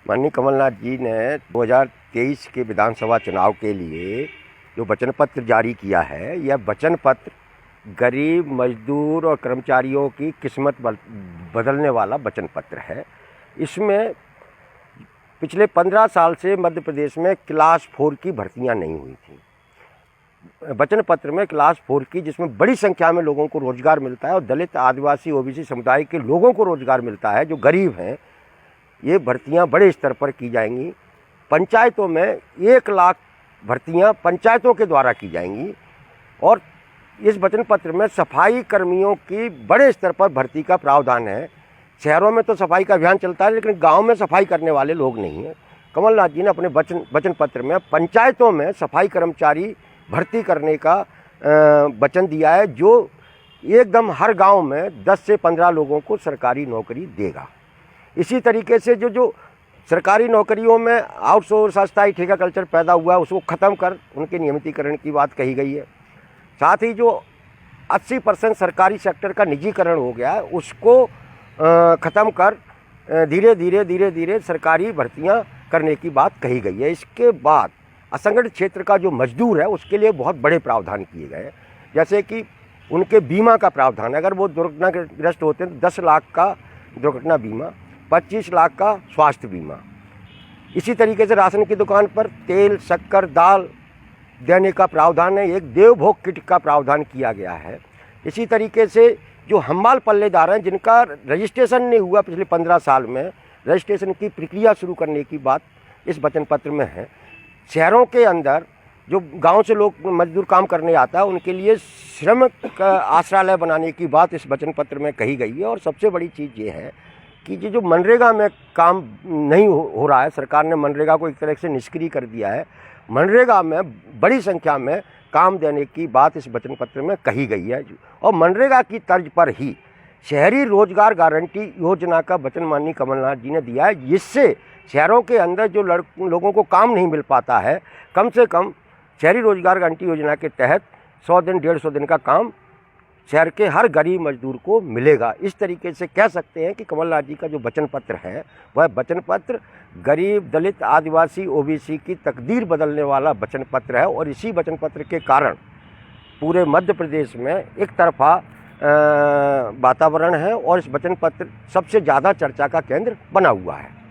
माननीय कमलनाथ जी ने 2023 के विधानसभा चुनाव के लिए जो वचन पत्र जारी किया है, यह वचन पत्र गरीब मजदूर और कर्मचारियों की किस्मत बदलने वाला वचन पत्र है। इसमें पिछले 15 साल से मध्य प्रदेश में क्लास 4 की भर्तियां नहीं हुई थी। वचन पत्र में क्लास 4 की, जिसमें बड़ी संख्या में लोगों को रोजगार मिलता है और दलित, आदिवासी, ओबीसी समुदाय के लोगों को रोजगार मिलता है, जो गरीब हैं, ये भर्तियां बड़े स्तर पर की जाएंगी। पंचायतों में 1 लाख भर्तियां पंचायतों के द्वारा की जाएंगी और इस वचन पत्र में सफाई कर्मियों की बड़े स्तर पर भर्ती का प्रावधान है। शहरों में तो सफाई का अभियान चलता है, लेकिन गांव में सफाई करने वाले लोग नहीं हैं। कमलनाथ जी ने अपने वचन पत्र में पंचायतों में सफाई कर्मचारी भर्ती करने का वचन दिया है, जो एकदम हर गांव में 10 से 15 लोगों को सरकारी नौकरी देगा। इसी तरीके से जो सरकारी नौकरियों में आउटसोर्स, अस्थायी ठेका कल्चर पैदा हुआ है, उसको ख़त्म कर उनके नियमितीकरण की बात कही गई है। साथ ही जो 80% सरकारी सेक्टर का निजीकरण हो गया है, उसको ख़त्म कर धीरे धीरे सरकारी भर्तियां करने की बात कही गई है। इसके बाद असंगठित क्षेत्र का जो मजदूर है, उसके लिए बहुत बड़े प्रावधान किए गए हैं, जैसे कि उनके बीमा का प्रावधान है। अगर वो दुर्घटनाग्रस्त होते हैं तो 10 लाख का दुर्घटना बीमा, 25 लाख का स्वास्थ्य बीमा। इसी तरीके से राशन की दुकान पर तेल, शक्कर, दाल देने का प्रावधान है। एक देवभोग किट का प्रावधान किया गया है। इसी तरीके से जो हमाल पल्लेदार हैं, जिनका रजिस्ट्रेशन नहीं हुआ पिछले 15 साल में, रजिस्ट्रेशन की प्रक्रिया शुरू करने की बात इस वचन पत्र में है। शहरों के अंदर जो गांव से लोग मजदूर काम करने आता है, उनके लिए श्रमिक आश्रय बनाने की बात इस वचन पत्र में कही गई है। और सबसे बड़ी चीज़ ये है कि जो मनरेगा में काम नहीं हो रहा है, सरकार ने मनरेगा को एक तरह से निष्क्रिय कर दिया है। मनरेगा में बड़ी संख्या में काम देने की बात इस वचन पत्र में कही गई है और मनरेगा की तर्ज पर ही शहरी रोजगार गारंटी योजना का वचन माननीय कमलनाथ जी ने दिया है, जिससे शहरों के अंदर जो लोगों को काम नहीं मिल पाता है, कम से कम शहरी रोजगार गारंटी योजना के तहत 100 दिन, 150 दिन का काम शहर के हर गरीब मजदूर को मिलेगा। इस तरीके से कह सकते हैं कि कमलनाथ जी का जो वचन पत्र है, वह वचन पत्र गरीब, दलित, आदिवासी, ओबीसी की तकदीर बदलने वाला वचन पत्र है। और इसी वचन पत्र के कारण पूरे मध्य प्रदेश में एक तरफा वातावरण है और इस वचन पत्र सबसे ज़्यादा चर्चा का केंद्र बना हुआ है।